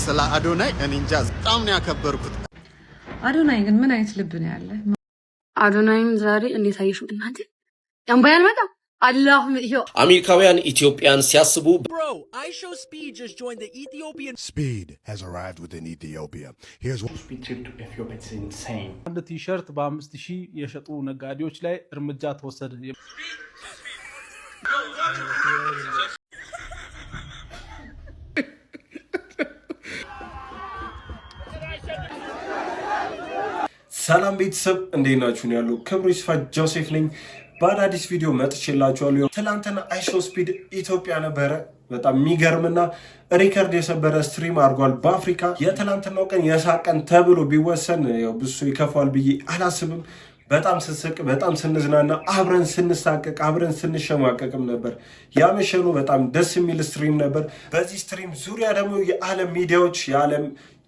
ስለ አዶናይ እኔ እንጃ በጣም ነው ያከበርኩት። አዶናይ ግን ምን አይነት ልብ ነው ያለ? አዶናይን ዛሬ እንዴት አየሽው እናንተ? ያምባያል መጣ አላሁም ይሄው አሜሪካውያን ኢትዮጵያን ሲያስቡ Bro, iShowSpeed just joined the Ethiopian Speed has arrived within Ethiopia. Here's what Speed trip to Ethiopia. It's insane. አንድ ቲሸርት በ5000 የሸጡ ነጋዴዎች ላይ እርምጃ ተወሰደ። ሰላም ቤተሰብ እንዴት ናችሁ? ነው ያለው ክብሩ ይስፋ ጆሴፍ ነኝ። በአዲስ ቪዲዮ መጥቼላችኋለሁ። ትላንትና iShowSpeed ኢትዮጵያ ነበረ። በጣም የሚገርምና ሪከርድ የሰበረ ስትሪም አድርጓል በአፍሪካ። የትላንትናው ቀን የሳቀን ተብሎ ቢወሰን ያው ብዙ ይከፋል ብዬ አላስብም። በጣም ስንስቅ፣ በጣም ስንዝናና፣ አብረን ስንሳቀቅ፣ አብረን ስንሸማቀቅም ነበር ያመሸኑ። በጣም ደስ የሚል ስትሪም ነበር። በዚህ ስትሪም ዙሪያ ደግሞ የዓለም ሚዲያዎች የዓለም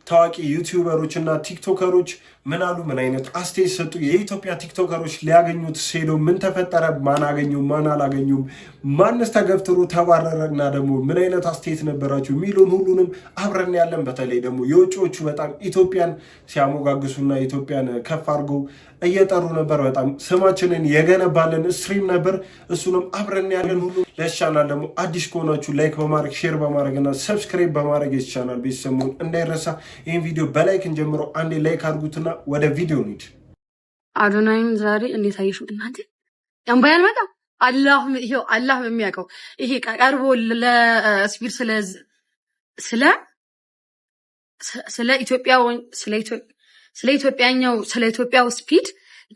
ታዋቂ ዩቲዩበሮች እና ቲክቶከሮች ምን አሉ? ምን አይነት አስተያየት ሰጡ? የኢትዮጵያ ቲክቶከሮች ሊያገኙት ሄዶ ምን ተፈጠረ? ማን አገኙ? ማን አላገኙም? ማንስ ተገፍትሩ ተባረረ? እና ደግሞ ምን አይነት አስተያየት ነበራችሁ የሚሉን ሁሉንም አብረን ያለን። በተለይ ደግሞ የውጭዎቹ በጣም ኢትዮጵያን ሲያሞጋግሱና ኢትዮጵያን ከፍ አድርገው እየጠሩ ነበር። በጣም ስማችንን የገነባለን ስትሪም ነበር። እሱንም አብረን ያለን ሁሉ ለቻናል ደግሞ አዲስ ከሆናችሁ ላይክ በማድረግ ሼር በማድረግ እና ሰብስክራይብ በማድረግ የቻናል ቤተሰብ መሆን እንዳይረሳ። ይህን ቪዲዮ በላይክ እንጀምረው። አንዴ ላይክ አድርጉትና ወደ ቪዲዮ እንሂድ። አዶናይን ዛሬ እንዴት አየሽው እናንተ? ያምባያል መጣ አላሁም ይሄው አላህ የሚያውቀው ይሄ ቀርቦ ለስፒድ ስለ ኢትዮጵያው ስፒድ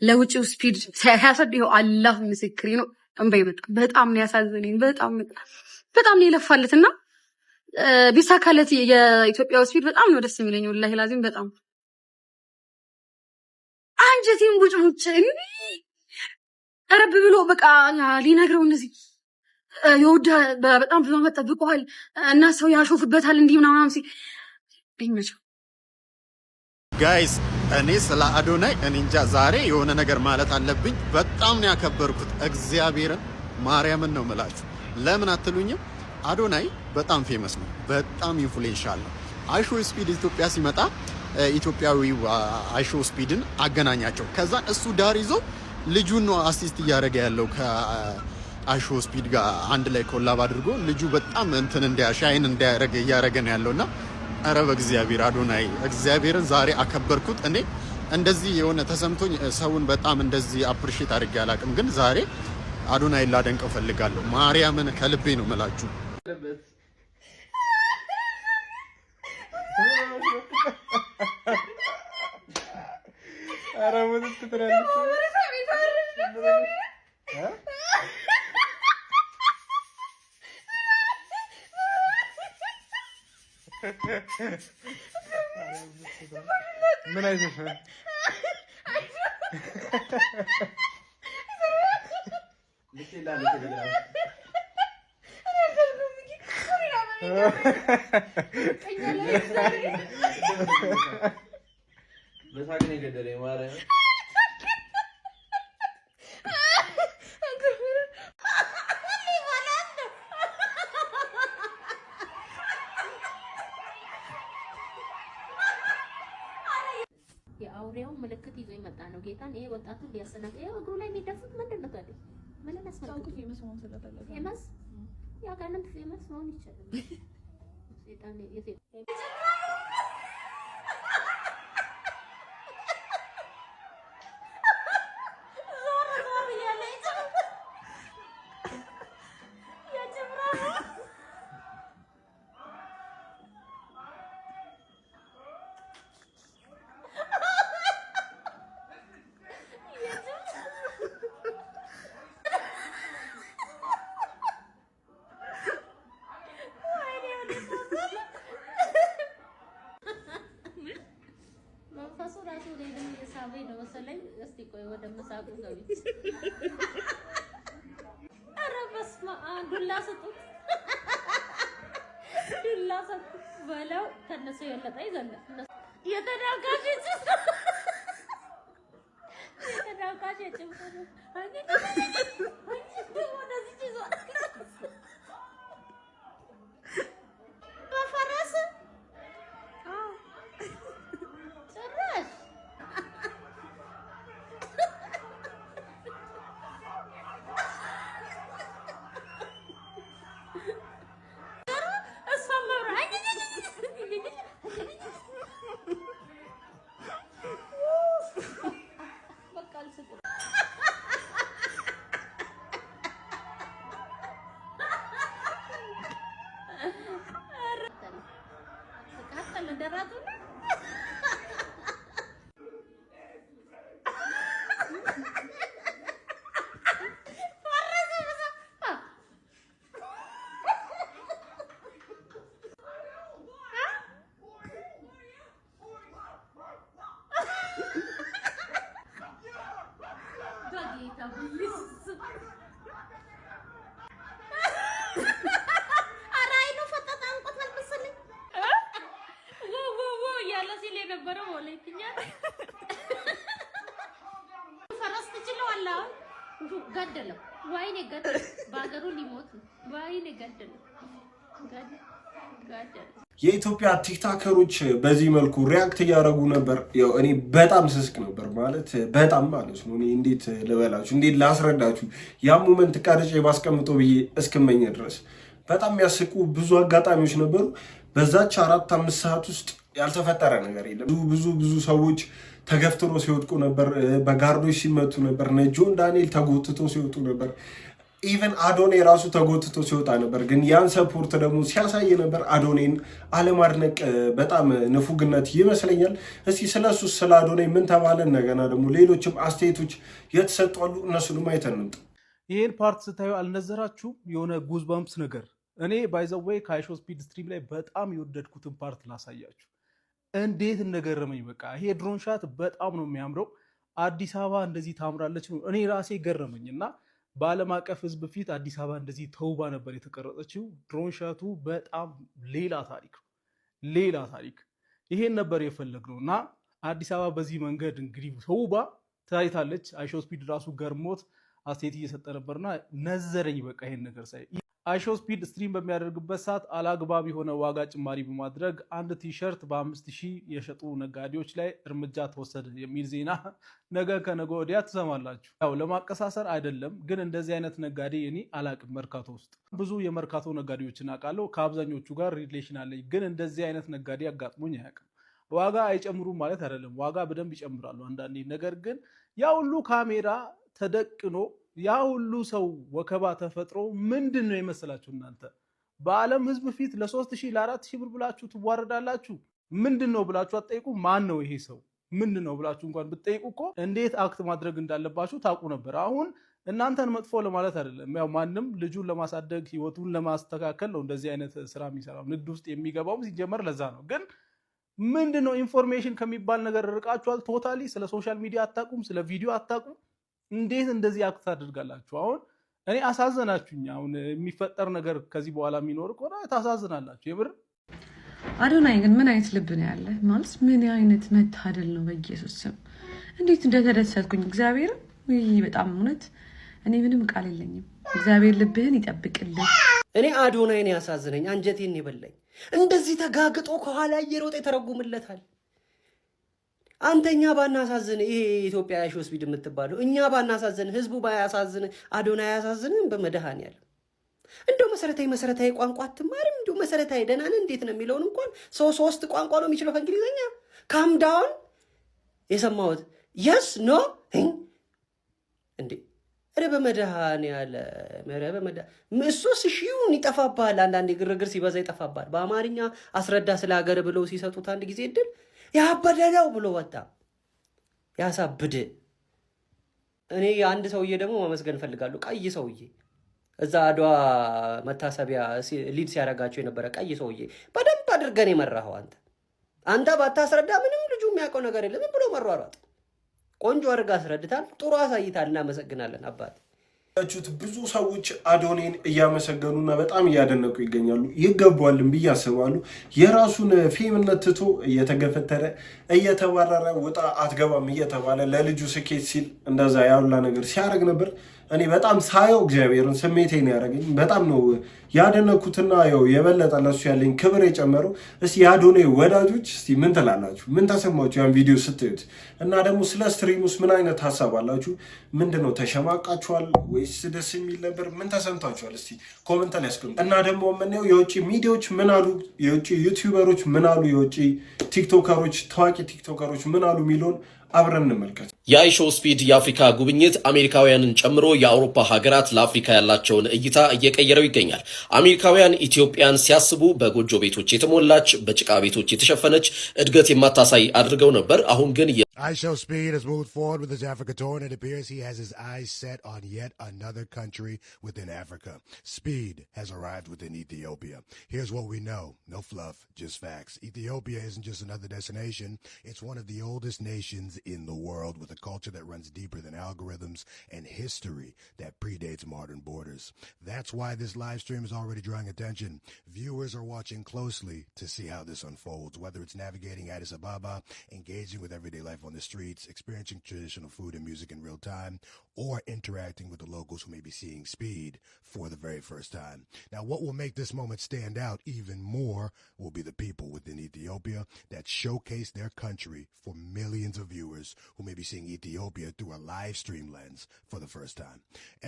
ለውጭው ስፒድ ሲያሰድ ይሄው አላህ ምስክሪ ነው። እንበይ በጣም ነው ያሳዘነኝ። በጣም ነው የለፋለትና ቢሳካለት የኢትዮጵያው ስፒድ በጣም ነው ደስ የሚለኝ። ወላሂ ላዚም በጣም አንጀቴን ቡጭ ቀረብ ብሎ በቃ ሊነግረው እነዚህ የወዳ በጣም በማመጣ ብቆሃል እና ሰው ያሾፍበታል እንዲህ ምናምን ሲል ቢመቸው ጋይስ እኔ ስለ አዶናይ እኔ እንጃ ዛሬ የሆነ ነገር ማለት አለብኝ። በጣም ነው ያከበርኩት። እግዚአብሔርን ማርያምን ነው የምላችሁ። ለምን አትሉኝም? አዶናይ በጣም ፌመስ ነው፣ በጣም ኢንፍሉዌንሻል ነው። iShowSpeed ኢትዮጵያ ሲመጣ ኢትዮጵያዊው iShowSpeedን አገናኛቸው። ከዛ እሱ ዳር ይዞ ልጁን ነው አሲስት እያደረገ ያለው ከiShowSpeed ጋር አንድ ላይ ኮላብ አድርጎ ልጁ በጣም እንትን ሻይን እንዲያደርግ እያደረገ ነው ያለውና ኧረ በእግዚአብሔር አዶናይ እግዚአብሔርን ዛሬ አከበርኩት። እኔ እንደዚህ የሆነ ተሰምቶኝ ሰውን በጣም እንደዚህ አፕሪሺየት አድርጌ አላውቅም፣ ግን ዛሬ አዶናይ ላደንቀው ፈልጋለሁ። ማርያምን ከልቤ ነው የምላችሁ። ምን አይተሽ ነው? የአውሬው ምልክት ይዞ የመጣ ነው ጌታን። ይሄ ወጣቱ ሊያሰናቅ ይሄ እግሩ ላይ የሚደፉት ምንድን ነው ታዲያ? ምን ለማስመጣ ፌመስ መሆን ስለፈለገ ፌመስ ያጋንንት ፌመስ መሆን ይችላል። ሴጣን እስቲ ቆይ ወደ መሳቁ ገቢ። ኧረ በስመ አብ ዱላ ስጡት፣ ዱላ ስጡት በለው። ከነሱ የበለጠ ይዘላል። የተዳካሽ ጭምር በፈረስ ፈረሰል እንደራቱ ገደለው ወይኔ ገደለው ባገሩ ሊሞት ወይኔ ገደለው የኢትዮጵያ ቲክቶከሮች በዚህ መልኩ ሪያክት ያደረጉ ነበር። ያው እኔ በጣም ስስቅ ነበር ማለት በጣም ማለት ነው። እኔ እንዴት ልበላችሁ እንዴት ላስረዳችሁ ያ ሞመንት ቀርጬ ባስቀምጠው ብዬ እስክመኝ ድረስ በጣም ያስቁ ብዙ አጋጣሚዎች ነበሩ። በዛች 4-5 ሰዓት ውስጥ ያልተፈጠረ ነገር የለም። ብዙ ሰዎች ተገፍትሮ ሲወድቁ ነበር፣ በጋርዶች ሲመቱ ነበር፣ ጆን ዳንኤል ተጎትቶ ሲወጡ ነበር። ኢቨን አዶኔ ራሱ ተጎትቶ ሲወጣ ነበር። ግን ያን ሰፖርት ደግሞ ሲያሳይ ነበር። አዶኔን አለማድነቅ በጣም ንፉግነት ይመስለኛል። እስቲ ስለሱ ስለ አዶኔ ምን ተባለ፣ እንደገና ደግሞ ሌሎችም አስተያየቶች የተሰጧሉ፣ እነሱንም አይተን እንምጣ። ይህን ፓርት ስታዩ አልነዘራችሁም? የሆነ ጉዝባምፕስ ነገር። እኔ ባይዘዌይ ከአይሾ ስፒድ ስትሪም ላይ በጣም የወደድኩትን ፓርት ላሳያችሁ። እንዴት እንደገረመኝ በቃ ይሄ ድሮን ሻት በጣም ነው የሚያምረው። አዲስ አበባ እንደዚህ ታምራለች ነው እኔ ራሴ ገረመኝ። እና በዓለም አቀፍ ሕዝብ ፊት አዲስ አበባ እንደዚህ ተውባ ነበር የተቀረጸችው። ድሮን ሻቱ በጣም ሌላ ታሪክ ይሄን ነበር የፈለግነው። እና አዲስ አበባ በዚህ መንገድ እንግዲህ ተውባ ታይታለች። አይሾ ስፒድ ራሱ ገርሞት አስተያየት እየሰጠ ነበርና ነዘረኝ በቃ ይሄን ነገር ሳይ። አይሾ ስፒድ ስትሪም በሚያደርግበት ሰዓት አላግባብ የሆነ ዋጋ ጭማሪ በማድረግ አንድ ቲሸርት በ5000 የሸጡ ነጋዴዎች ላይ እርምጃ ተወሰደ የሚል ዜና ነገ ከነገ ወዲያ ትሰማላችሁ። ያው ለማቀሳሰር አይደለም፣ ግን እንደዚህ አይነት ነጋዴ እኔ አላቅም። መርካቶ ውስጥ ብዙ የመርካቶ ነጋዴዎችን አውቃለሁ። ከአብዛኞቹ ጋር ሪሌሽን አለኝ፣ ግን እንደዚህ አይነት ነጋዴ አጋጥሞኝ አያውቅም። ዋጋ አይጨምሩም ማለት አይደለም፣ ዋጋ በደንብ ይጨምራሉ አንዳንዴ። ነገር ግን ያ ሁሉ ካሜራ ተደቅኖ ያ ሁሉ ሰው ወከባ ተፈጥሮ ምንድን ነው የመሰላችሁ እናንተ? በዓለም ሕዝብ ፊት ለ3000 ለ4000 ብር ብላችሁ ትዋረዳላችሁ። ምንድን ነው ብላችሁ አትጠይቁ? ማን ነው ይሄ ሰው ምንድን ነው ብላችሁ እንኳን ብትጠይቁ እኮ እንዴት አክት ማድረግ እንዳለባችሁ ታውቁ ነበር። አሁን እናንተን መጥፎ ለማለት አይደለም። ያው ማንም ልጁን ለማሳደግ ህይወቱን ለማስተካከል ነው እንደዚህ አይነት ስራ የሚሰራው። ንግድ ውስጥ የሚገባው ሲጀመር ለዛ ነው። ግን ምንድን ነው ኢንፎርሜሽን ከሚባል ነገር ርቃችኋል። ቶታሊ ስለ ሶሻል ሚዲያ አታውቁም፣ ስለ ቪዲዮ አታውቁም። እንዴት እንደዚህ አክት ታደርጋላችሁ? አሁን እኔ አሳዘናችሁኝ። አሁን የሚፈጠር ነገር ከዚህ በኋላ የሚኖር ከሆነ ታሳዝናላችሁ የምር። አዶናይ ግን ምን አይነት ልብ ነው ያለ ማለት ምን አይነት መታደል ነው። በኢየሱስ ስም እንዴት እንደተደሰትኩኝ እግዚአብሔር በጣም እውነት እኔ ምንም ቃል የለኝም። እግዚአብሔር ልብህን ይጠብቅልህ። እኔ አዶናይን ያሳዝነኝ፣ አንጀቴን ይበላኝ። እንደዚህ ተጋግጦ ከኋላ እየሮጠ የተረጉምለታል። አንተኛ ባናሳዝን ይሄ ኢትዮጵያ አይሾ ስፒድ የምትባለው እኛ ባናሳዝን ህዝቡ ባያሳዝን አዶናይ ያሳዝንን በመድኃኒዓለም እንደው መሰረታዊ ቋንቋ አትማርም? እንደው መሰረታዊ ደህና ነህ እንዴት ነው የሚለውን እንኳን ሰው 3 ቋንቋ ነው የሚችለው ከእንግሊዝኛ። ካም ዳውን የሰማሁት የስ ኖ እንዴ ኧረ በመድኃኒዓለም እሱስ ሺውን ይጠፋብሃል። አንዳንዴ ግርግር ሲበዛ ይጠፋብሃል። በአማርኛ አስረዳ ስለ ሀገር ብለው ሲሰጡት አንድ ጊዜ እድል ያበደለው ብሎ ወጣ ያሳብድ። እኔ አንድ ሰውዬ ደግሞ ማመስገን ፈልጋለሁ። ቀይ ሰውዬ እዛ አድዋ መታሰቢያ ሊድ ሲያደርጋቸው የነበረ ቀይ ሰውዬ በደንብ አድርገን የመራኸው አንተ ባታስረዳ ምንም ልጁ የሚያውቀው ነገር የለም ብሎ መሯሯጥ። ቆንጆ አድርጋ አስረድታል፣ ጥሩ አሳይታል። እናመሰግናለን አባት። ብዙ ሰዎች አዶኔን እያመሰገኑና በጣም እያደነቁ ይገኛሉ። ይገባዋልም ብዬ አስባለሁ። የራሱን ፌምነት ትቶ እየተገፈተረ እየተባረረ ውጣ አትገባም እየተባለ ለልጁ ስኬት ሲል እንደዛ ያሉላ ነገር ሲያደርግ ነበር። እኔ በጣም ሳየው እግዚአብሔርን ስሜቴን ያደረገኝ በጣም ነው ያደነኩትና ያው የበለጠ ለሱ ያለኝ ክብር የጨመረው። እስቲ የአዶኔ ወዳጆች እስቲ ምን ትላላችሁ? ምን ተሰማችሁ ያን ቪዲዮ ስትዩት? እና ደግሞ ስለ ስትሪሙስ ምን አይነት ሀሳብ አላችሁ? ምንድነው ተሸማቃችኋል ወይስ ደስ የሚል ነበር? ምን ተሰምታችኋል? እስቲ ኮሜንት ላይ አስቀምጡ። እና ደግሞ የምናየው የውጭ ሚዲያዎች ምን አሉ፣ የውጭ ዩቲዩበሮች ምን አሉ፣ የውጭ ቲክቶከሮች ታዋቂ ቲክቶከሮች ምን አሉ የሚለውን አብረን እንመልከት። የአይሾው ስፒድ የአፍሪካ ጉብኝት አሜሪካውያንን ጨምሮ የአውሮፓ ሀገራት ለአፍሪካ ያላቸውን እይታ እየቀየረው ይገኛል። አሜሪካውያን ኢትዮጵያን ሲያስቡ በጎጆ ቤቶች የተሞላች በጭቃ ቤቶች የተሸፈነች እድገት የማታሳይ አድርገው ነበር። አሁን ግን iShow Speed has moved forward with his Africa tour, and it appears he has his eyes set on yet another country within Africa. Speed has arrived within Ethiopia. Here's what we know. No fluff, just facts. Ethiopia isn't just another destination. It's one of the oldest nations in the world with a culture that runs deeper than algorithms and history that predates modern borders. That's why this live stream is already drawing attention. Viewers are watching closely to see how this unfolds, whether it's navigating Addis Ababa, engaging with everyday life on the streets, experiencing traditional food and music in real time, or interacting with the locals who may be seeing Speed for the very first time. Now, what will make this moment stand out even more will be the people within Ethiopia that showcase their country for millions of viewers who may be seeing Ethiopia through a live stream lens for the first time.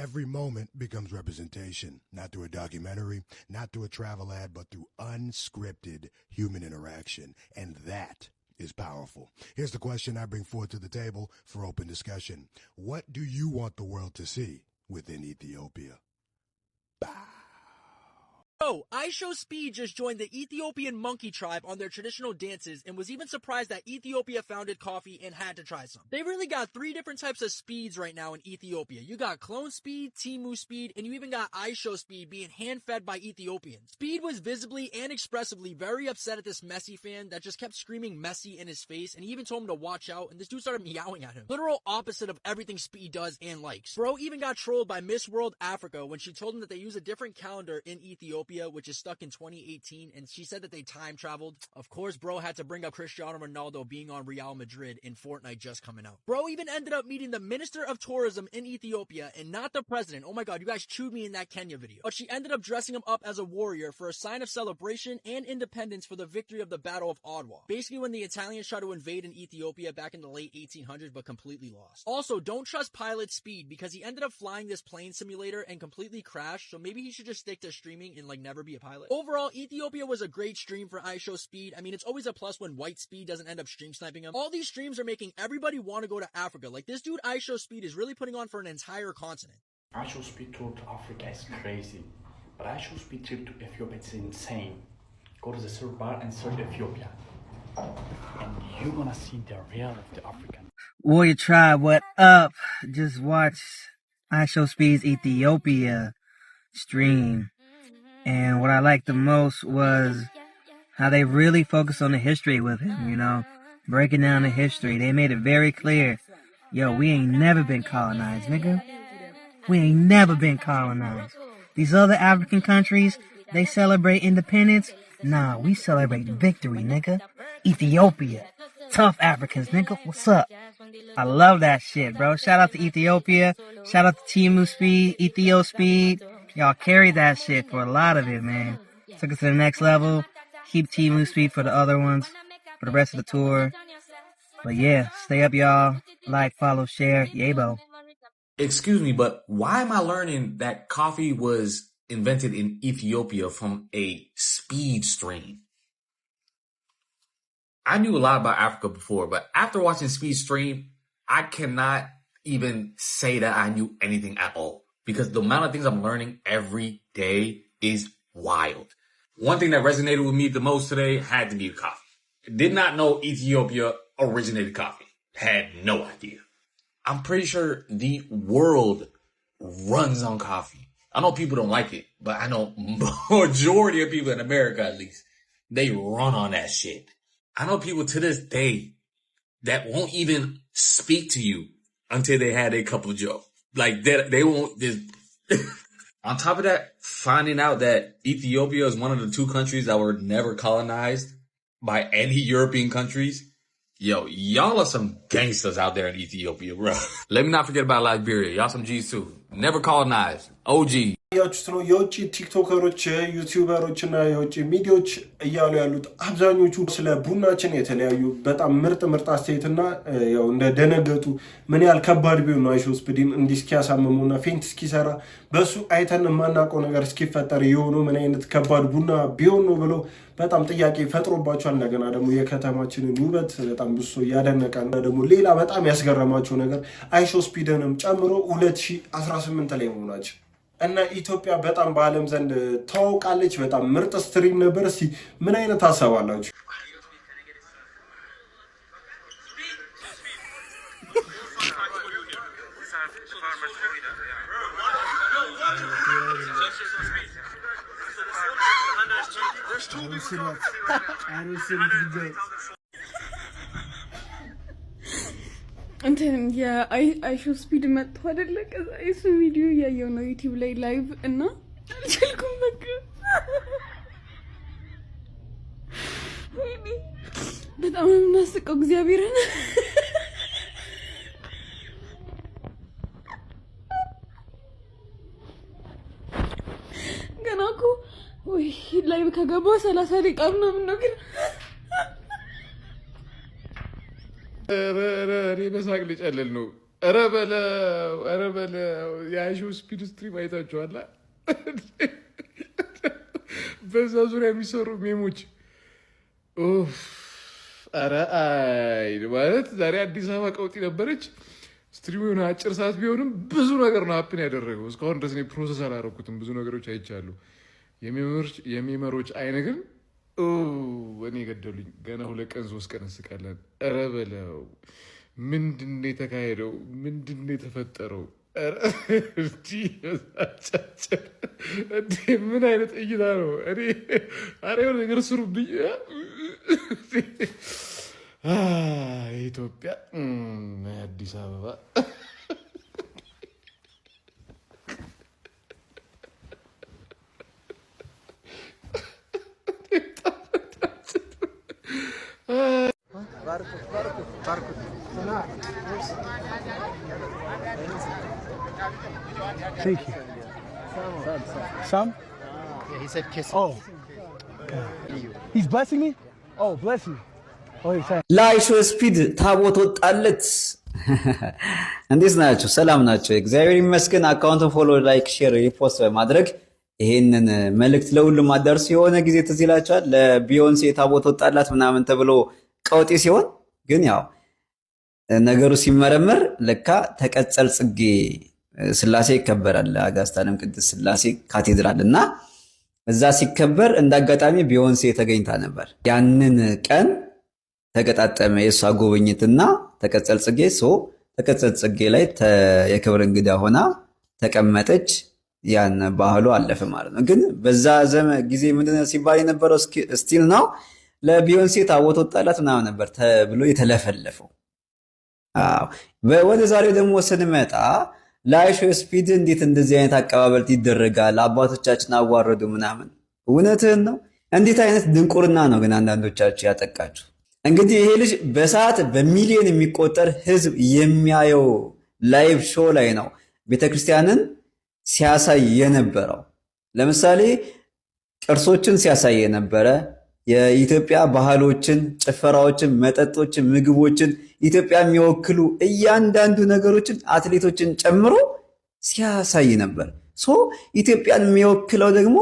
Every moment becomes representation, not through a documentary, not through a travel ad, but through unscripted human interaction. And that is powerful. Here's the question I bring forward to the table for open discussion. What do you want the world to see within Ethiopia? Oh, iShow Speed just joined the Ethiopian monkey tribe on their traditional dances and was even surprised that Ethiopia founded coffee and had to try some. They really got 3 different types of speeds right now in Ethiopia. You got Clone Speed, Timu Speed, and you even got iShow Speed being hand-fed by Ethiopians. Speed was visibly and expressively very upset at this Messi fan that just kept screaming Messi in his face, and he even told him to watch out, and this dude started meowing at him. Literal opposite of everything Speed does and likes. Bro even got trolled by Miss World Africa when she told him that they use a different calendar in Ethiopia, which is stuck in 2018, and she said that they time traveled. Of course, bro had to bring up Cristiano Ronaldo being on Real Madrid in Fortnite just coming out. Bro even ended up meeting the Minister of Tourism in Ethiopia and not the president. Oh my god, you guys chewed me in that Kenya video. But she ended up dressing him up as a warrior for a sign of celebration and independence for the victory of the Battle of Adwa. Basically when the Italians tried to invade in Ethiopia back in the late 1800s but completely lost. Also, don't trust pilot Speed because he ended up flying this plane simulator and completely crashed, so maybe he should just stick to streaming and like never be a pilot. Overall, Ethiopia was a great stream for iShow Speed. I mean, it's always a plus when White Speed doesn't end up stream sniping him. All these streams are making everybody want to go to Africa. Like this dude iShow Speed is really putting on for an entire continent. iShow Speed tour to Africa is crazy, but iShow Speed trip to Ethiopia is insane. Go to the search bar and search Ethiopia, and you're gonna see the real of the African. Warrior Tribe, what up? Just watch iShow Speed's Ethiopia stream. And what I liked the most was how they really focused on the history with him, you know, breaking down the history. They made it very clear, yo, we ain't never been colonized, nigga. We ain't never been colonized. These other African countries, they celebrate independence. Nah, we celebrate victory, nigga. Ethiopia. Tough Africans, nigga. What's up? I love that shit, bro. Shout out to Ethiopia. Shout out to Timu Speed, Ethio Speed. Y'all carried that shit for a lot of it, man. Took us to the next level. Keep Timu Speed for the other ones, for the rest of the tour. But yeah, stay up, y'all. Like, follow, share. Yabo. Excuse me, but why am I learning that coffee was invented in Ethiopia from a Speed stream? I knew a lot about Africa before, but after watching Speed stream, I cannot even say that I knew anything at all. Because the amount of things I'm learning every day is wild. One thing that resonated with me the most today had to be the coffee. Did not know Ethiopia originated coffee. Had no idea. I'm pretty sure the world runs on coffee. I know people don't like it, but I know majority of people in America, at least, they run on that shit. I know people to this day that won't even speak to you until they had a cup of joe. Like, they won't just... On top of that, finding out that Ethiopia is one of the 2 countries that were never colonized by any European countries. Yo, y'all are some gangsters out there in Ethiopia, bro. Let me not forget about Liberia. Y'all some G's too. Never colonized OG. ያችሁት ነው የውጭ ቲክቶከሮች ዩቲዩበሮች እና የውጭ ሚዲያዎች እያሉ ያሉት አብዛኞቹ ስለ ቡናችን የተለያዩ በጣም ምርጥ አስተያየትና ያው እንደደነገጡ ምን ያህል ከባድ ቢሆን ነው አይሾ ስፒድን እንዲህ እስኪያሳምሙና ፌንት እስኪሰራ በሱ አይተን የማናውቀው ነገር እስኪፈጠር የሆነው ምን አይነት ከባድ ቡና ቢሆን ነው ብሎ በጣም ጥያቄ ፈጥሮባቸዋል። እንደገና ደግሞ የከተማችንን ውበት በጣም ብሶ እያደነቀ ነው። ደግሞ ሌላ በጣም ያስገረማቸው ነገር አይሾ ስፒድንም ጨምሮ 2018 ላይ መሆናቸው እና ኢትዮጵያ በጣም በዓለም ዘንድ ታውቃለች። በጣም ምርጥ ስትሪም ነበር። እስቲ ምን አይነት ሀሳብ አላችሁ? እንትን የአይሾ ስፒድ መጥቶ አይደለ? ከዛ እሱ ቪዲዮ እያየው ነው ዩቲዩብ ላይ ላይቭ እና አልቻልኩም። በቃ በጣም የምናስቀው እግዚአብሔርን ገና እኮ ወይ ላይቭ ከገባሁ 30 ደቂቃ ምናምን ነው ግን እኔ በሳቅ ልጨልል ነው። ኧረ በለው የአይሾ ስፒድ ስትሪም አይታችኋላ? በዛ ዙሪያ የሚሰሩ ሜሞች ኧረ አይ ማለት ዛሬ አዲስ አበባ ቀውጢ ነበረች። ስትሪሙ የሆነ አጭር ሰዓት ቢሆንም ብዙ ነገር ነው ሀፕን ያደረገው። እስካሁን ድረስ እኔ ፕሮሰስ አላደረኩትም። ብዙ ነገሮች አይቻሉ። የሚመሮች አይነ ግን እኔ ገደሉኝ። ገና 2 ቀን 3 ቀን እንስቃለን። ኧረ በለው ምንድን ነው የተካሄደው? ምንድን ነው የተፈጠረው? ምን አይነት እይታ ነው? እኔ ነገር ስሩብኝ። ኢትዮጵያ አዲስ አበባ Thank you. Some? Yeah, he said kiss. Oh. He's blessing me? Oh, bless me. Oh, he's saying. ለአይሾ ስፒድ ታቦት ወጣለት። እንዴት ናችሁ? ሰላም ናቸው? እግዚአብሔር ይመስገን። አካውንቱን ፎሎ፣ ላይክ፣ ሼር፣ ሪፖስት በማድረግ ይሄንን መልእክት ለሁሉም አዳርሱ። የሆነ ጊዜ ትዝ ይላችኋል ለቢዮንሴ ታቦት ወጣላት ምናምን ተብሎ ቀውጤ ሲሆን ግን ያው ነገሩ ሲመረመር ለካ ተቀጸል ጽጌ ስላሴ ይከበራል። አጋስታ ዓለም ቅድስት ስላሴ ካቴድራል እና እዛ ሲከበር እንዳጋጣሚ ቢዮንሴ ተገኝታ ነበር። ያንን ቀን ተገጣጠመ የእሷ ጉብኝትና ተቀጸል ጽጌ ተቀጸል ጽጌ ላይ የክብር እንግዳ ሆና ተቀመጠች። ያን ባህሉ አለፈ ማለት ነው። ግን በዛ ጊዜ ምንድነው ሲባል የነበረው ስቲል ነው ለቢዮንሴ ታቦት ወጣላት ምናምን ነበር ተብሎ የተለፈለፈው። ወደ ዛሬው ደግሞ ስንመጣ ለአይሾ ስፒድ እንዴት እንደዚህ አይነት አቀባበል ይደረጋል? አባቶቻችን አዋረዱ ምናምን። እውነትህን ነው። እንዴት አይነት ድንቁርና ነው ግን አንዳንዶቻችሁ ያጠቃችሁ። እንግዲህ ይሄ ልጅ በሰዓት በሚሊዮን የሚቆጠር ህዝብ የሚያየው ላይቭ ሾው ላይ ነው ቤተክርስቲያንን ሲያሳይ የነበረው። ለምሳሌ ቅርሶችን ሲያሳይ የነበረ የኢትዮጵያ ባህሎችን፣ ጭፈራዎችን፣ መጠጦችን፣ ምግቦችን፣ ኢትዮጵያ የሚወክሉ እያንዳንዱ ነገሮችን አትሌቶችን ጨምሮ ሲያሳይ ነበር። ኢትዮጵያን የሚወክለው ደግሞ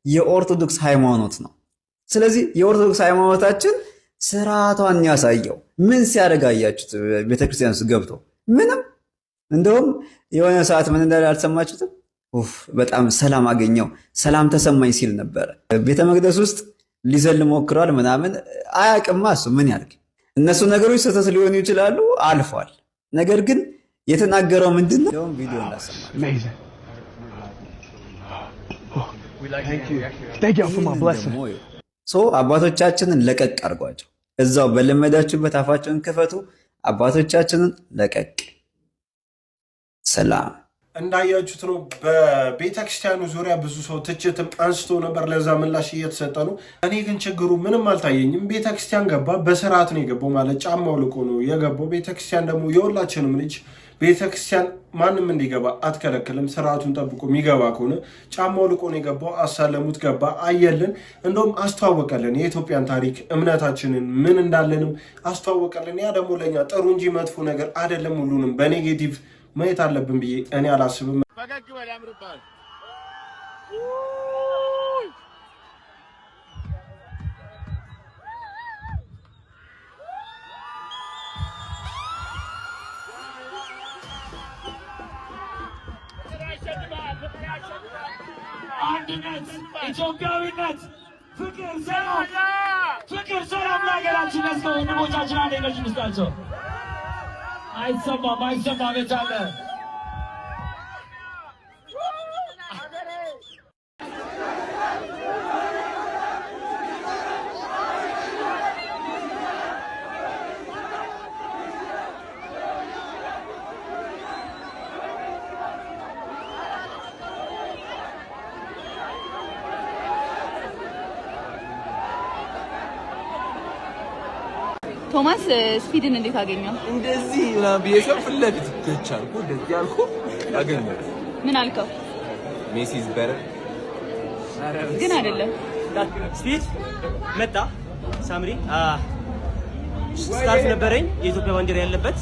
የኦርቶዶክስ ሃይማኖት ነው። ስለዚህ የኦርቶዶክስ ሃይማኖታችን ስርዓቷን ያሳየው ምን ሲያደርግ አያችሁት? ቤተክርስቲያን ውስጥ ገብቶ ምንም። እንደውም የሆነ ሰዓት ምን እንዳለ አልሰማችሁትም? በጣም ሰላም አገኘው፣ ሰላም ተሰማኝ ሲል ነበረ። ቤተ መቅደስ ውስጥ ሊዘል ሞክሯል ምናምን። አያቅማ እሱ ምን ያልክ። እነሱ ነገሮች ስህተት ሊሆኑ ይችላሉ፣ አልፏል። ነገር ግን የተናገረው ምንድን ነው? ቪዲዮ አባቶቻችንን ለቀቅ አድርጓቸው። እዛው በለመዳችሁበት አፋቸውን ክፈቱ። አባቶቻችንን ለቀቅ። ሰላም እንዳያችሁት ነው። በቤተክርስቲያኑ ዙሪያ ብዙ ሰው ትችትም አንስቶ ነበር። ለዛ ምላሽ እየተሰጠ ነው። እኔ ግን ችግሩ ምንም አልታየኝም። ቤተክርስቲያን ገባ፣ በስርዓት ነው የገባው። ማለት ጫማው ልቆ ነው የገባው። ቤተክርስቲያን ደግሞ የሁላችንም ልጅ ቤተክርስቲያን ማንም እንዲገባ አትከለክልም። ስርዓቱን ጠብቆ የሚገባ ከሆነ ጫማው ልቆ ነው የገባው። አሳለሙት፣ ገባ፣ አየልን፣ እንደውም አስተዋወቀልን የኢትዮጵያን ታሪክ እምነታችንን ምን እንዳለንም አስተዋወቀልን። ያ ደግሞ ለእኛ ጥሩ እንጂ መጥፎ ነገር አይደለም። ሁሉንም በኔጌቲቭ ማየት አለብን ብዬ እኔ አላስብም። ፈገግ በል ያምርብሃል። አንድነት፣ ኢትዮጵያዊነት፣ ፍቅር፣ ሰላም ለሀገራችን ያስገው ወንድሞቻችን አንድ ነች ምስጣቸው አይሰማም የቻለ ቶማስ ስፒድን እንዴት አገኘው? እንደዚህ ምናምን ብዬ ሰው ፊት ለፊት ተቻልኩ እንደዚህ አልኩ አገኘው። ምን አልከው? ሜሲ ኢዝ ቤተር ግን አይደለም። ስፒድ መጣ። ሳምሪ ስካርፍ ነበረኝ የኢትዮጵያ ባንዲራ ያለበት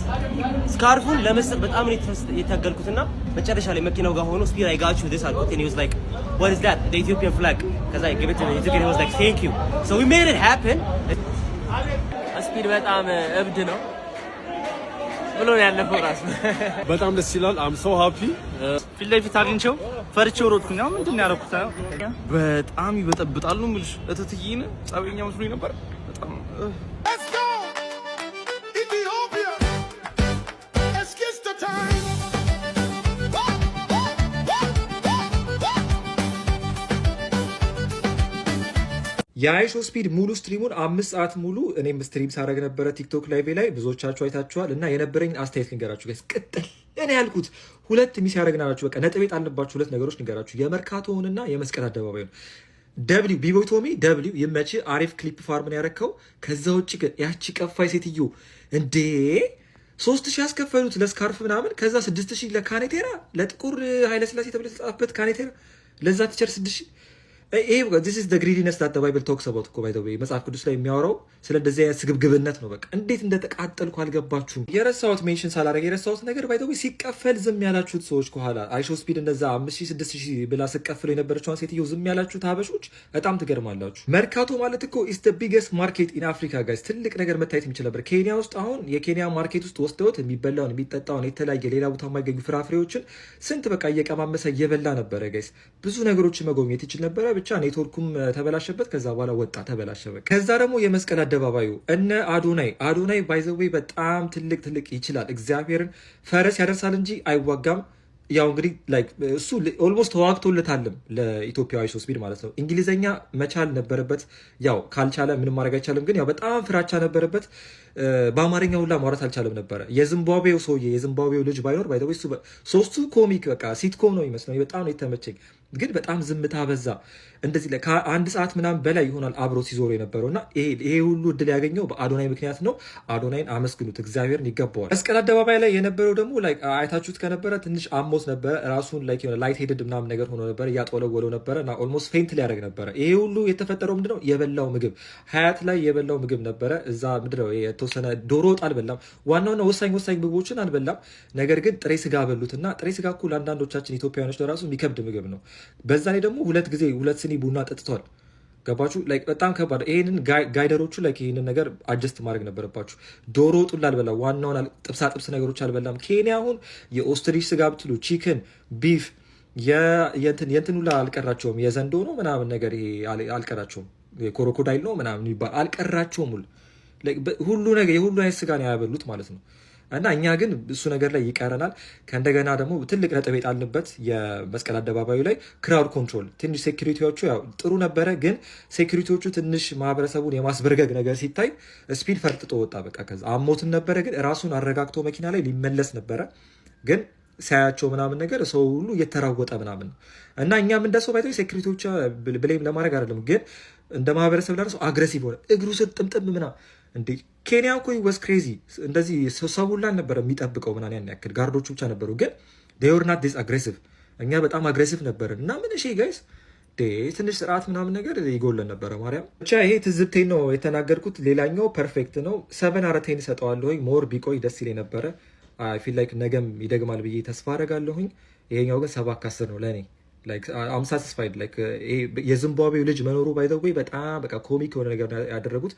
ስካርፉን ለመስጠት በጣም ነው የታገልኩትና መጨረሻ ላይ መኪናው ጋር ሆኖ ስፒድ አይ ጋት ዩ ዲስ አልኩት። and he was like what is that the Ethiopian flag cuz I gave it to him. He was like thank you, so we made it happen. ስፒድ በጣም እብድ ነው ብሎ ያለፈው ራስ በጣም ደስ ይላል። አም ሶ ሃፒ ፊት ለፊት አግኝቼው ፈርቼው ሮጥኩኝ። አሁን ምንድን ነው ያደረኩት? በጣም ይበጠብጣሉ ምልሽ እትትይን ጸበኛ መስሎኝ ነበር በጣም የአይሾ ስፒድ ሙሉ ስትሪሙን 5 ሰዓት ሙሉ እኔም ስትሪም ሳደርግ ነበረ ቲክቶክ ላይቭ ላይ ብዙዎቻችሁ አይታችኋል። እና የነበረኝ አስተያየት ልንገራችሁ ጋይስ። ቅጥል እኔ ያልኩት ሁለት ሚስ ያደረግናላችሁ በቃ ነጥብ የጣልንባችሁ ሁለት ነገሮች ልንገራችሁ፣ የመርካቶውንና የመስቀል አደባባዩን። ደብሊው ቢቦቶሚ ደብሊው ይመች አሪፍ ክሊፕ ፋርምን ያረከው። ከዛ ውጭ ግን ያቺ ቀፋይ ሴትዮ እንዴ 3000 ያስከፈሉት ለስካርፍ ምናምን፣ ከዛ 6000 ለካኔቴራ ለጥቁር ኃይለስላሴ ተብሎ የተጻፈበት ካኔቴራ ለዛ ቲቸር 6000 ይሄ this is the greediness that the Bible talks about እኮ by the way መጽሐፍ ቅዱስ ላይ የሚያወራው ስለ እንደዚህ አይነት ስግብግብነት ነው። በቃ እንዴት እንደተቃጠልኩ አልገባችሁም። የረሳሁት ሜንሽን ሳላደርግ የረሳሁት ነገር by the way ሲቀፈል ዝም ያላችሁት ሰዎች ከኋላ አይሾ ስፒድ እንደዛ 5000 6000 ብላ ስቀፍለው የነበረችውን ሴትዮ ዝም ያላችሁት ሀበሾች በጣም ትገርማላችሁ። መርካቶ ማለት እኮ is the biggest market in Africa guys። ትልቅ ነገር መታየት የሚችል ነበር። ኬንያ ውስጥ አሁን የኬንያ ማርኬት ውስጥ ወስደውት የሚበላውን የሚጠጣውን የተለያየ ሌላ ቦታ የማይገኙ ፍራፍሬዎችን ስንት በቃ እየቀማመሰ እየበላ ነበረ ጋይስ። ብዙ ነገሮችን መጎብኘት ይችል ነበረ። ብቻ ኔትወርኩም ተበላሸበት። ከዛ በኋላ ወጣ ተበላሸበት። ከዛ ደግሞ የመስቀል አደባባዩ እነ አዶናይ ባይዘዌ በጣም ትልቅ ይችላል። እግዚአብሔርን ፈረስ ያደርሳል እንጂ አይዋጋም። ያው እንግዲህ ላይክ እሱ ኦልሞስት ተዋግቶለታልም ለኢትዮጵያ አይሾ ስፒድ ማለት ነው። እንግሊዘኛ መቻል ነበረበት። ያው ካልቻለ ምንም ማድረግ አይቻልም። ግን ያው በጣም ፍራቻ ነበረበት። በአማርኛ ሁላ ማውራት አልቻለም ነበረ። የዚምባብዌው ሰውዬ የዚምባብዌው ልጅ ባይኖር ባይዘው እሱ ሶስቱ ኮሚክ በቃ ሲትኮም ነው ይመስለው። በጣም ነው የተመቸኝ። ግን በጣም ዝምታ በዛ። እንደዚህ ከአንድ ሰዓት ምናምን በላይ ይሆናል አብሮ ሲዞሩ የነበረው እና ይሄ ሁሉ እድል ያገኘው በአዶናይ ምክንያት ነው። አዶናይን አመስግኑት፣ እግዚአብሔርን ይገባዋል። መስቀል አደባባይ ላይ የነበረው ደግሞ አይታችሁት ከነበረ ትንሽ አሞት ነበረ። ራሱን ላይት ሄድድ ምናምን ነገር ሆኖ ነበረ፣ እያጦለወለው ነበረ እና ኦልሞስት ፌንት ሊያደርግ ነበረ። ይሄ ሁሉ የተፈጠረው ምንድነው? የበላው ምግብ ሀያት ላይ የበላው ምግብ ነበረ። እዛ ምንድነው የተወሰነ ዶሮ ወጥ አልበላም። ዋናውና ወሳኝ ምግቦችን አልበላም። ነገር ግን ጥሬ ስጋ በሉትና ጥሬ ስጋ እኮ ለአንዳንዶቻችን ኢትዮጵያውያኖች ለራሱ የሚከብድ ምግብ ነው። በዛ ላይ ደግሞ ሁለት ስኒ ቡና ጠጥቷል። ገባችሁ? በጣም ከባድ። ይሄንን ጋይደሮቹ ይሄንን ነገር አጀስት ማድረግ ነበረባችሁ። ዶሮ ወጡን አልበላም። ዋናውን ጥብስ ነገሮች አልበላም። ኬንያ አሁን የኦስትሪች ስጋ ብትሉ ቺክን፣ ቢፍ የእንትን ሁላ አልቀራቸውም። የዘንዶ ነው ምናምን ነገር ይሄ አልቀራቸውም። ኮሮኮዳይል ነው ምናምን ይባል አልቀራቸውም። ሁሉ ነገር የሁሉ አይነት ስጋ ነው ያበሉት ማለት ነው። እና እኛ ግን እሱ ነገር ላይ ይቀረናል። ከእንደገና ደግሞ ትልቅ ነጥብ የጣልንበት የመስቀል አደባባዩ ላይ ክራውድ ኮንትሮል ትንሽ ሴኩሪቲዎቹ ያው ጥሩ ነበረ፣ ግን ሴኩሪቲዎቹ ትንሽ ማህበረሰቡን የማስበርገግ ነገር ሲታይ ስፒድ ፈርጥጦ ወጣ። በቃ ከዛ አሞትን ነበረ፣ ግን ራሱን አረጋግቶ መኪና ላይ ሊመለስ ነበረ። ግን ሳያቸው ምናምን ነገር ሰው ሁሉ እየተራወጠ ምናምን እና እኛም እንደሰው ባይተው ሴኩሪቲዎች ብሌም ለማድረግ አይደለም፣ ግን እንደ ማህበረሰብ ለራሱ አግሬሲቭ ሆነ። እግሩ ስር ጥምጥም ምናምን እንዴ ኬንያ እኮ ወስ ክሬዚ። እንደዚህ ሰው ሁላ ነበር የሚጠብቀው ምናምን ያን ያክል ጋርዶቹ ብቻ ነበሩ፣ ግን they were not this aggressive። እኛ በጣም አግሬሲቭ ነበር እና ምን እሺ ጋይስ ትንሽ ስርዓት ምናምን ነገር ይጎለን ነበረ። ማርያም ብቻ ይሄ ትዝብቴን ነው የተናገርኩት። ሌላኛው ፐርፌክት ነው 7/10 ሰጠዋለሁኝ። ሞር ቢቆይ ደስ ይለኝ ነበረ። አይ ፊል ላይክ ነገም ይደግማል ብዬ ተስፋ አደርጋለሁኝ። ይሄኛው ግን 7/10 ነው ለኔ። ላይክ አም ሳቲስፋይድ ላይክ የዚምባብዌው ልጅ መኖሩ ባይ ዘ ዌይ በጣም በቃ ኮሚክ የሆነ ነገር ያደረጉት።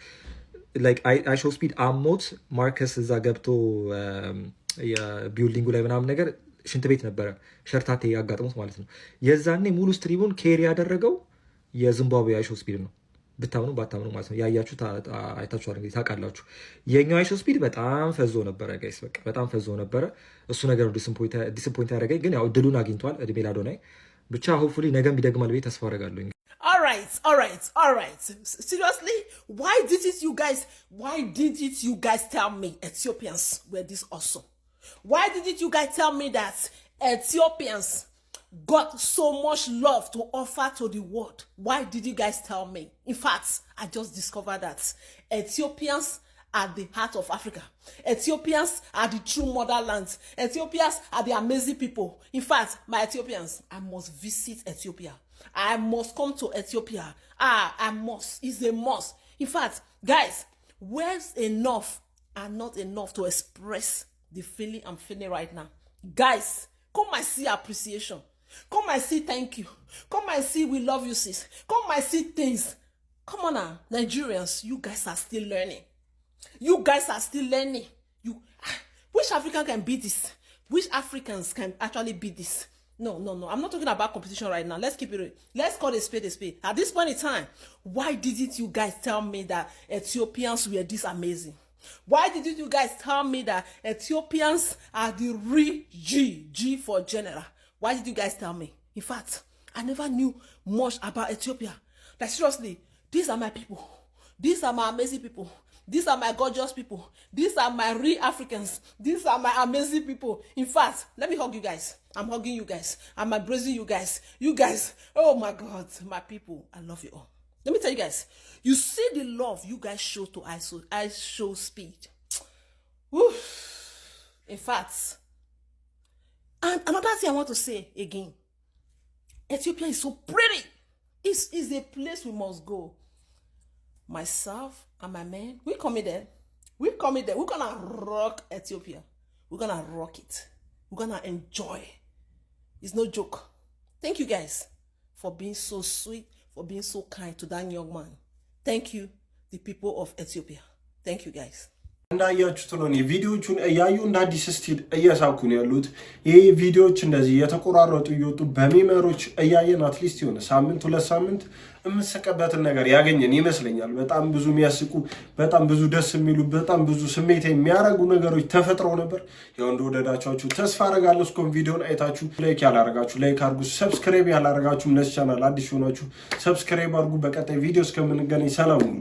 ላይክ አይ ሾው ስፒድ አሞት ማርከስ እዛ ገብቶ የቢልዲንጉ ላይ ምናምን ነገር ሽንት ቤት ነበረ ሸርታቴ ያጋጥሙት ማለት ነው። የዛኔ ሙሉ ስትሪሙን ኬሪ ያደረገው የዚምባብዌ አይ ሾው ስፒድ ነው። ብታምኑ ባታምኑ ማለት ነው። ያያችሁ አይታችኋል እንግዲህ ታውቃላችሁ። የኛው አይ ሾው ስፒድ በጣም ፈዞ ነበረ ጋይስ፣ በቃ በጣም ፈዞ ነበረ። እሱ ነገር ነው ዲስፖይንት ያደረገኝ፣ ግን ያው ድሉን አግኝቷል እድሜ ላዶናይ። ብቻ ሆፕፉሊ ነገም ይደግማል ብዬ ተስፋ አደርጋለሁ። All right. Seriously, why didn't you guys tell me Ethiopians were this awesome? Why didn't you guys tell me that Ethiopians got so much love to offer to the world? Why did you guys tell me? In fact, I just discovered that Ethiopians are the heart of Africa. Ethiopians are the true motherland. Ethiopians are the amazing people. In fact, my Ethiopians, I must visit Ethiopia. I must come to Ethiopia. I must. It's a must. In fact, guys, words enough are not enough to express the feeling I'm feeling right now. Guys, come and see appreciation. Come and see thank you. Come and see we love you, sis. Come and see things. Come on now, Nigerians, you guys are still learning. You guys are still learning. Which African can beat this? Which Africans can actually beat this? No. I'm not talking about competition right now. Let's keep it real. Let's call a spade a spade. At this point in time, why didn't you guys tell me that Ethiopians were this amazing? Why didn't you guys tell me that Ethiopians are the real G for general? Why did you guys tell me? In fact, I never knew much about Ethiopia. Like seriously, these are my people. These are my amazing people. These are my gorgeous people. These are my real Africans. These are my amazing people. In fact, let me hug you guys. I'm hugging you guys. I'm embracing you guys. You guys, oh my God, my people, I love you all. Let me tell you guys, you see the love you guys show to I show speed. Woo. In fact, and another thing I want to say again, Ethiopia is so pretty. It's a place we must go. Myself and my man, we coming there. We're gonna rock Ethiopia. We're gonna rock it. We're gonna enjoy. It's no joke. Thank you guys for being so sweet, for being so kind to that young man. Thank you, the people of Ethiopia. Thank you guys. እንዳያችሁት ነው ቪዲዮቹን እያዩ እንደ አዲስ ስቲል እየሳኩ ነው ያሉት። ይሄ ቪዲዮዎች እንደዚህ የተቆራረጡ እየወጡ በሚመሮች እያየን አትሊስት የሆነ ሳምንት 2 ሳምንት የምንሰቀበትን ነገር ያገኘን ይመስለኛል። በጣም ብዙ የሚያስቁ፣ በጣም ብዙ ደስ የሚሉ፣ በጣም ብዙ ስሜት የሚያረጉ ነገሮች ተፈጥረው ነበር። ያው እንደወደዳችሁ ተስፋ አደርጋለሁ። እስኮን ቪዲዮን አይታችሁ ላይክ ያላረጋችሁ ላይክ አድርጉ፣ ሰብስክራይብ ያላረጋችሁ ለዚህ ቻናል አዲስ ሆናችሁ ሰብስክራይብ አድርጉ። በቀጣይ ቪዲዮ እስከምንገናኝ ሰላም ሁኑ።